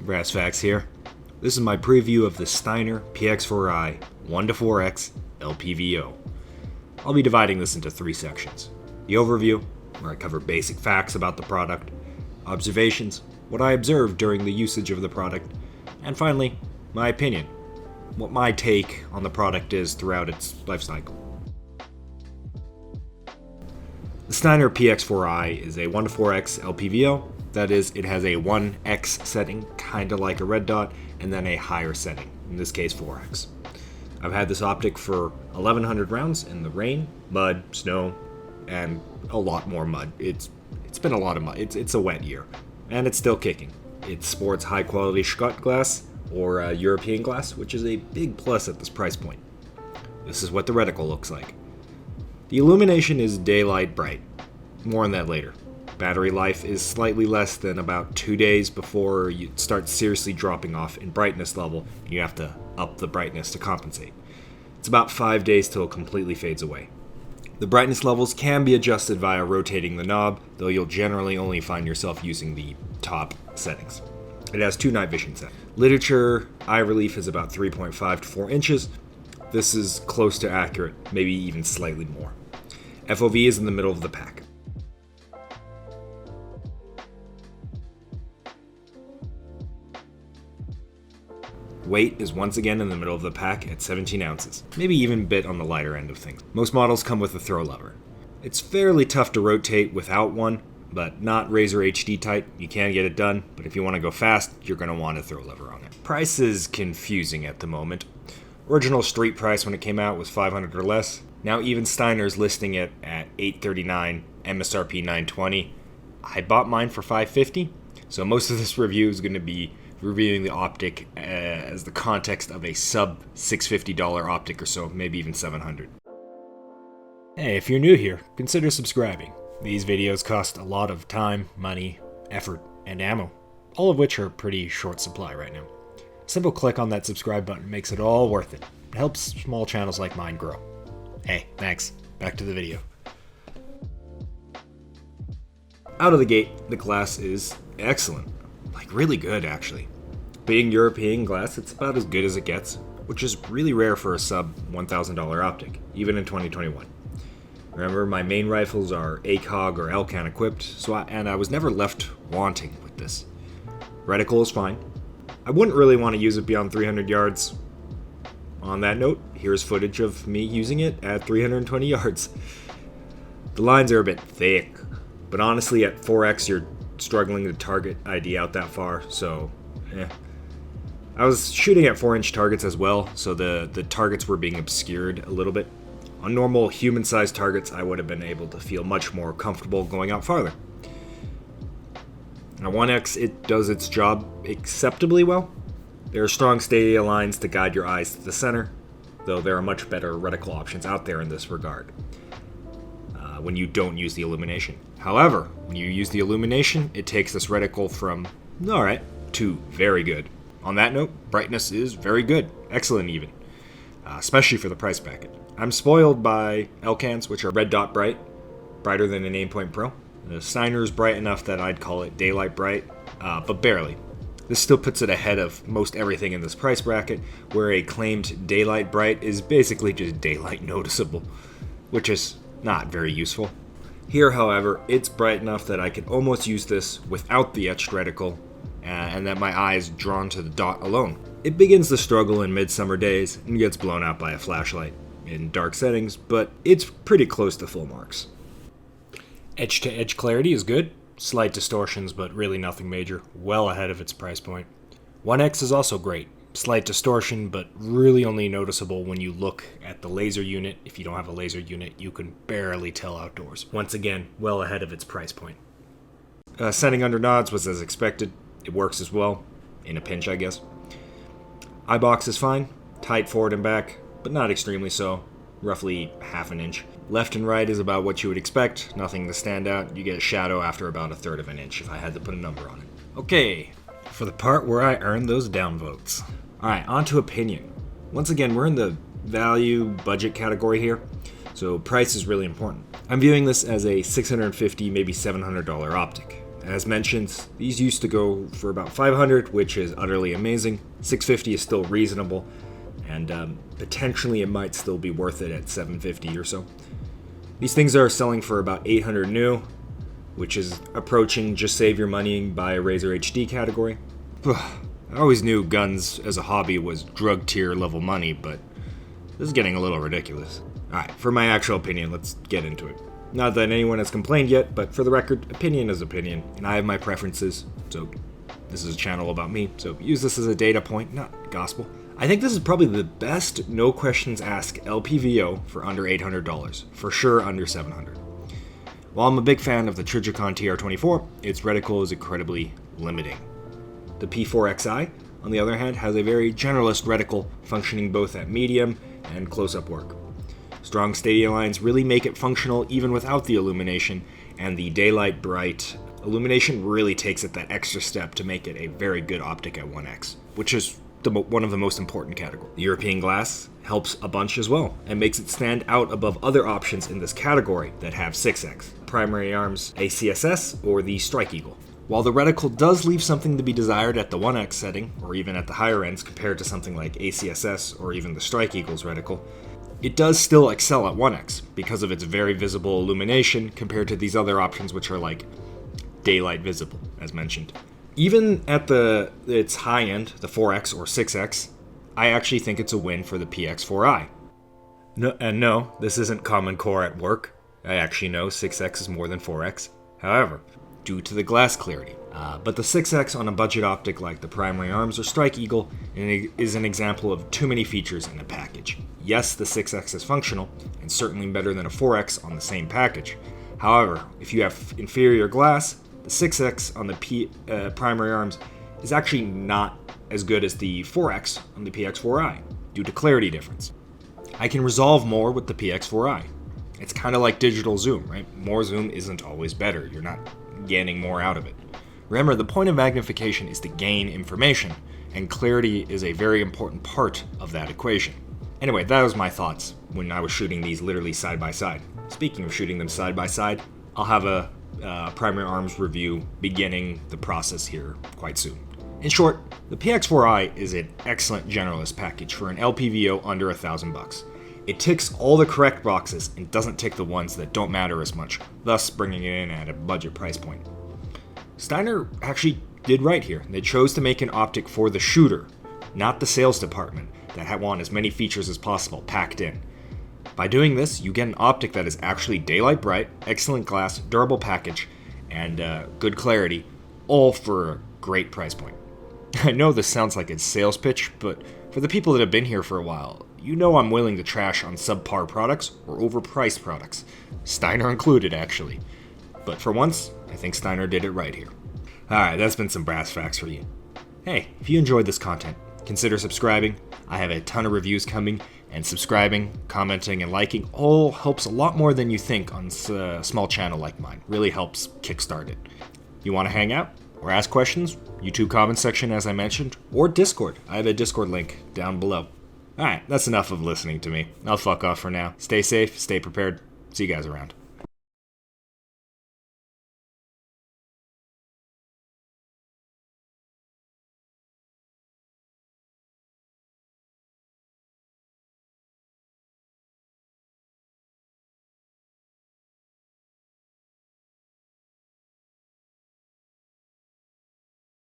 Brass Facts here. This is my preview of the Steiner PX4I 1-4X LPVO. I'll be dividing this into 3 sections. The overview, where I cover basic facts about the product, observations, what I observed during the usage of the product, and finally, my opinion, what my take on the product is throughout its life cycle. The Steiner PX4I is a 1-4X LPVO. That is, it has a 1X setting, kinda like a red dot, and then a higher setting, in this case 4X. I've had this optic for 1,100 rounds in the rain, mud, snow, and a lot more mud. It's been a lot of mud. It's a wet year, and it's still kicking. It sports high quality Scott glass, or European glass, which is a big plus at this price point. This is what the reticle looks like. The illumination is daylight bright. More on that later. Battery life is slightly less than about 2 days before you start seriously dropping off in brightness level, and you have to up the brightness to compensate. It's about 5 days till it completely fades away. The brightness levels can be adjusted via rotating the knob, though you'll generally only find yourself using the top settings. It has 2 night vision settings. Literature eye relief is about 3.5 to 4 inches. This is close to accurate, maybe even slightly more. FOV is in the middle of the pack. Weight is once again in the middle of the pack at 17 ounces, maybe even a bit on the lighter end of things. Most models come with a throw lever. It's fairly tough to rotate without one, but not Razor HD tight. You can get it done, but if you want to go fast, you're going to want a throw lever on it. Price is confusing at the moment. Original street price when it came out was $500 or less. Now even Steiner's listing it at $839, MSRP $920. I bought mine for $550, so most of this review is going to be reviewing the Optic as the context of a sub $650 Optic or so, maybe even $700. Hey, if you're new here, consider subscribing. These videos cost a lot of time, money, effort, and ammo, all of which are pretty short supply right now. A simple click on that subscribe button makes it all worth it. It helps small channels like mine grow. Hey, thanks. Back to the video. Out of the gate, the glass is excellent. Like, really good, actually. Being European glass, it's about as good as it gets, which is really rare for a sub $1,000 optic, even in 2021. Remember, my main rifles are ACOG or LCAN equipped, and I was never left wanting with this. Reticle is fine. I wouldn't really want to use it beyond 300 yards. On that note, here's footage of me using it at 320 yards. The lines are a bit thick, but honestly at 4X you're struggling to target ID out that far, so I was shooting at 4-inch targets as well, so the targets were being obscured a little bit. On normal human-sized targets, I would have been able to feel much more comfortable going out farther. Now 1X, it does its job acceptably well. There are strong steady lines to guide your eyes to the center, though there are much better reticle options out there in this regard when you don't use the illumination. However, when you use the illumination, it takes this reticle from alright to very good. On that note, brightness is very good, excellent even, especially for the price bracket. I'm spoiled by LCANs, which are red dot bright, brighter than an Aimpoint Pro. The Steiner is bright enough that I'd call it daylight bright, but barely. This still puts it ahead of most everything in this price bracket, where a claimed daylight bright is basically just daylight noticeable, which is not very useful. Here, however, it's bright enough that I could almost use this without the etched reticle, and that my eye is drawn to the dot alone. It begins to struggle in midsummer days and gets blown out by a flashlight in dark settings, but it's pretty close to full marks. Edge-to-edge clarity is good. Slight distortions, but really nothing major. Well ahead of its price point. 1X is also great. Slight distortion, but really only noticeable when you look at the laser unit. If you don't have a laser unit, you can barely tell outdoors. Once again, well ahead of its price point. Setting under nods was as expected. It works as well. In a pinch, I guess. Eye box is fine. Tight forward and back, but not extremely so. Roughly ½ an inch. Left and right is about what you would expect. Nothing to stand out. You get a shadow after about 1/3 of an inch if I had to put a number on it. Okay, for the part where I earned those downvotes. Alright, on to opinion. Once again, we're in the value budget category here, so price is really important. I'm viewing this as a $650, maybe $700 optic. As mentioned, these used to go for about $500, which is utterly amazing. $650 is still reasonable, and potentially it might still be worth it at $750 or so. These things are selling for about $800 new, which is approaching just save your money and buy a Razor HD category. I always knew guns as a hobby was drug tier level money, but this is getting a little ridiculous. Alright, for my actual opinion, let's get into it. Not that anyone has complained yet, but for the record, opinion is opinion, and I have my preferences, so this is a channel about me, so use this as a data point, not gospel. I think this is probably the best no questions asked LPVO for under $800, for sure under $700. While I'm a big fan of the Trijicon TR24, its reticle is incredibly limiting. The P4XI, on the other hand, has a very generalist reticle functioning both at medium and close-up work. Strong steady lines really make it functional even without the illumination, and the daylight bright illumination really takes it that extra step to make it a very good optic at 1x, which is one of the most important categories. The European glass helps a bunch as well, and makes it stand out above other options in this category that have 6x, primary arms, ACSS, or the Strike Eagle. While the reticle does leave something to be desired at the 1x setting, or even at the higher ends compared to something like ACSS or even the Strike Eagle's reticle, it does still excel at 1x because of its very visible illumination compared to these other options which are like daylight visible, as mentioned. Even at its high end, the 4x or 6x, I actually think it's a win for the PX4I. No, this isn't common core at work. I actually know 6x is more than 4x. However, due to the glass clarity. But the 6x on a budget optic like the primary arms or Strike Eagle is an example of too many features in a package. Yes, the 6x is functional, and certainly better than a 4x on the same package. However, if you have inferior glass, the 6x on the primary arms is actually not as good as the 4x on the PX4I due to clarity difference. I can resolve more with the PX4I. It's kind of like digital zoom, right? More zoom isn't always better. You're not gaining more out of it. Remember, the point of magnification is to gain information, and clarity is a very important part of that equation. Anyway, that was my thoughts when I was shooting these literally side by side. Speaking of shooting them side by side, I'll have a primary arms review beginning the process here quite soon. In short, the PX4I is an excellent generalist package for an LPVO under $1,000. It ticks all the correct boxes and doesn't tick the ones that don't matter as much, thus bringing it in at a budget price point. Steiner actually did right here. They chose to make an optic for the shooter, not the sales department that want as many features as possible packed in. By doing this, you get an optic that is actually daylight bright, excellent glass, durable package, and good clarity, all for a great price point. I know this sounds like a sales pitch, but for the people that have been here for a while, you know I'm willing to trash on subpar products or overpriced products. Steiner included, actually. But for once, I think Steiner did it right here. Alright, that's been some brass facts for you. Hey, if you enjoyed this content, consider subscribing. I have a ton of reviews coming, and subscribing, commenting, and liking all helps a lot more than you think on a small channel like mine. Really helps kickstart it. You want to hang out or ask questions? YouTube comment section, as I mentioned, or Discord. I have a Discord link down below. Alright, that's enough of listening to me. I'll fuck off for now. Stay safe, stay prepared. See you guys around.